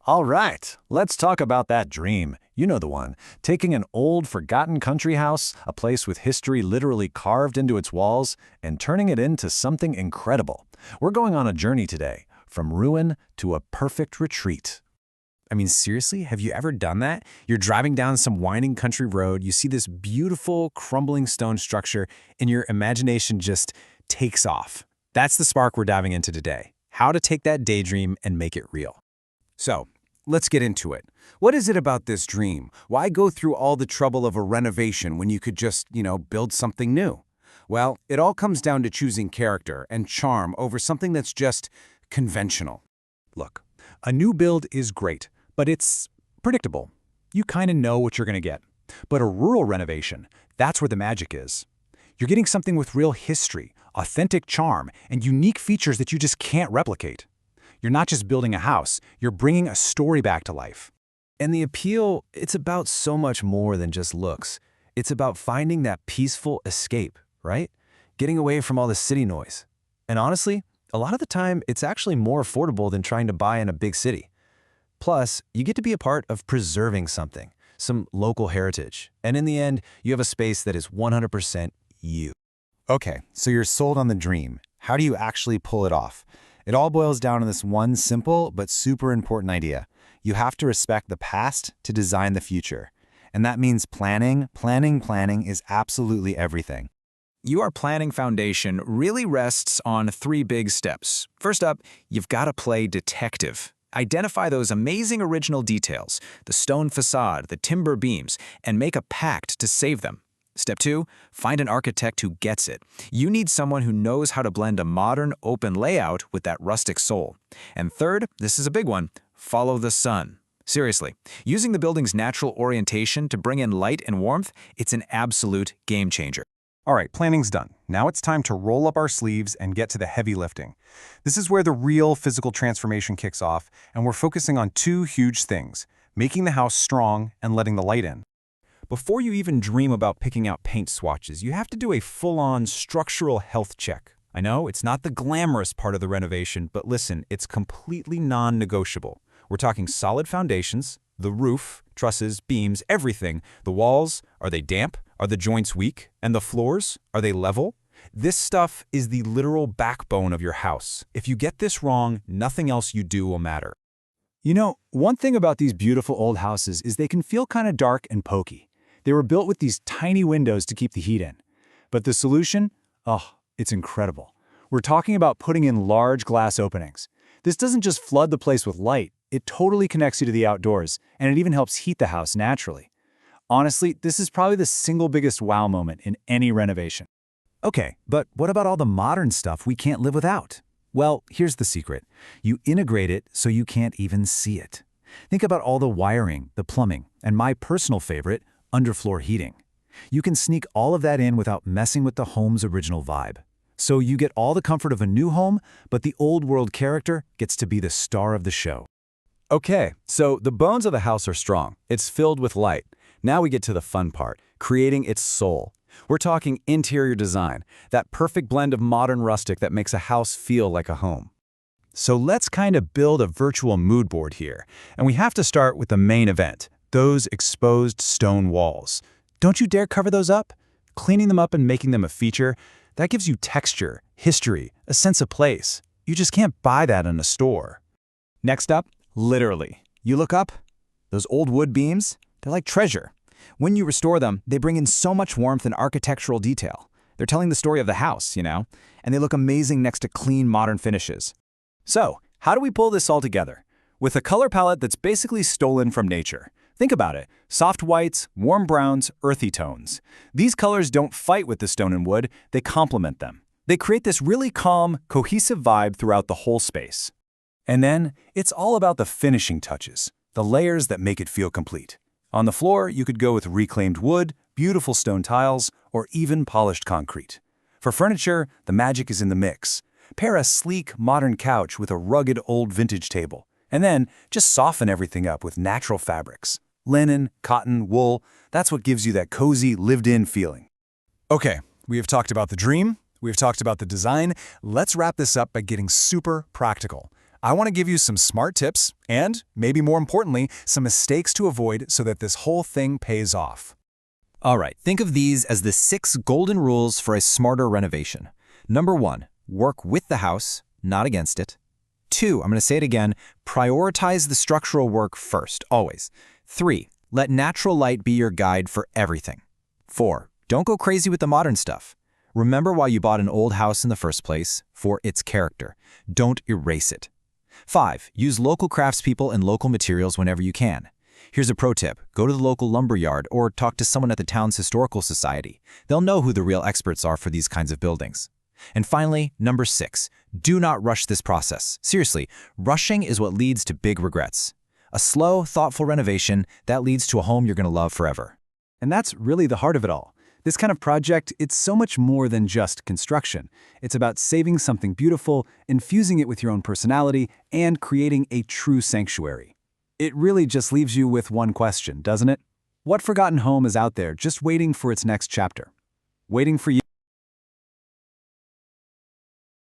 All right, let's talk about that dream. You know the one. Taking an old, forgotten country house, a place with history literally carved into its walls, and turning it into something incredible. We're going on a journey today, from ruin to a perfect retreat. I mean, seriously, have you ever done that? You're driving down some winding country road, you see this beautiful, crumbling stone structure, and your imagination just takes off. That's the spark we're diving into today. How to take that daydream and make it real. So, let's get into it. What is it about this dream? Why go through all the trouble of a renovation when you could just, build something new? Well, it all comes down to choosing character and charm over something that's just conventional. Look, a new build is great, but it's predictable. You kind of know what you're going to get. But a rural renovation, that's where the magic is. You're getting something with real history, authentic charm, and unique features that you just can't replicate. You're not just building a house, you're bringing a story back to life. And the appeal, it's about so much more than just looks. It's about finding that peaceful escape, right? Getting away from all the city noise. And honestly, a lot of the time, it's actually more affordable than trying to buy in a big city. Plus, you get to be a part of preserving something, some local heritage. And in the end, you have a space that is 100% you. Okay, so you're sold on the dream. How do you actually pull it off? It all boils down to this one simple but super important idea. You have to respect the past to design the future. And that means planning. Planning is absolutely everything. Your planning foundation really rests on 3 big steps. First up, you've got to play detective. Identify those amazing original details, the stone facade, the timber beams, and make a pact to save them. Step 2, find an architect who gets it. You need someone who knows how to blend a modern, open layout with that rustic soul. And third, this is a big one, follow the sun. Seriously, using the building's natural orientation to bring in light and warmth, it's an absolute game changer. All right, planning's done. Now it's time to roll up our sleeves and get to the heavy lifting. This is where the real physical transformation kicks off, and we're focusing on 2 huge things, making the house strong and letting the light in. Before you even dream about picking out paint swatches, you have to do a full-on structural health check. I know, it's not the glamorous part of the renovation, but listen, it's completely non-negotiable. We're talking solid foundations, the roof, trusses, beams, everything. The walls, are they damp? Are the joints weak? And the floors, are they level? This stuff is the literal backbone of your house. If you get this wrong, nothing else you do will matter. You know, one thing about these beautiful old houses is they can feel kind of dark and pokey. They were built with these tiny windows to keep the heat in. But the solution? Oh, it's incredible. We're talking about putting in large glass openings. This doesn't just flood the place with light, it totally connects you to the outdoors, and it even helps heat the house naturally. Honestly, this is probably the single biggest wow moment in any renovation. Okay, but what about all the modern stuff we can't live without? Well, here's the secret. You integrate it so you can't even see it. Think about all the wiring, the plumbing, and my personal favorite, underfloor heating. You can sneak all of that in without messing with the home's original vibe. So you get all the comfort of a new home, but the old world character gets to be the star of the show. Okay, so the bones of the house are strong. It's filled with light. Now we get to the fun part, creating its soul. We're talking interior design, that perfect blend of modern rustic that makes a house feel like a home. So let's kind of build a virtual mood board here. And we have to start with the main event, those exposed stone walls. Don't you dare cover those up. Cleaning them up and making them a feature, that gives you texture, history, a sense of place. You just can't buy that in a store. Next up, literally. You look up, those old wood beams, they're like treasure. When you restore them, they bring in so much warmth and architectural detail. They're telling the story of the house, and they look amazing next to clean modern finishes. So, how do we pull this all together? With a color palette that's basically stolen from nature. Think about it. Soft whites, warm browns, earthy tones. These colors don't fight with the stone and wood, they complement them. They create this really calm, cohesive vibe throughout the whole space. And then, it's all about the finishing touches, the layers that make it feel complete. On the floor, you could go with reclaimed wood, beautiful stone tiles, or even polished concrete. For furniture, the magic is in the mix. Pair a sleek, modern couch with a rugged old vintage table. And then, just soften everything up with natural fabrics. Linen, cotton, wool, that's what gives you that cozy, lived-in feeling. Okay, we have talked about the dream, we have talked about the design. Let's wrap this up by getting super practical. I want to give you some smart tips and, maybe more importantly, some mistakes to avoid so that this whole thing pays off. All right, think of these as the 6 golden rules for a smarter renovation. Number 1, work with the house, not against it. 2, I'm going to say it again, prioritize the structural work first, always. 3, let natural light be your guide for everything. 4, don't go crazy with the modern stuff. Remember why you bought an old house in the first place, for its character. Don't erase it. 5, use local craftspeople and local materials whenever you can. Here's a pro tip. Go to the local lumber yard or talk to someone at the town's historical society. They'll know who the real experts are for these kinds of buildings. And finally, number 6, do not rush this process. Seriously, rushing is what leads to big regrets. A slow, thoughtful renovation, that leads to a home you're going to love forever. And that's really the heart of it all. This kind of project, it's so much more than just construction. It's about saving something beautiful, infusing it with your own personality, and creating a true sanctuary. It really just leaves you with one question, doesn't it? What forgotten home is out there just waiting for its next chapter? Waiting for you.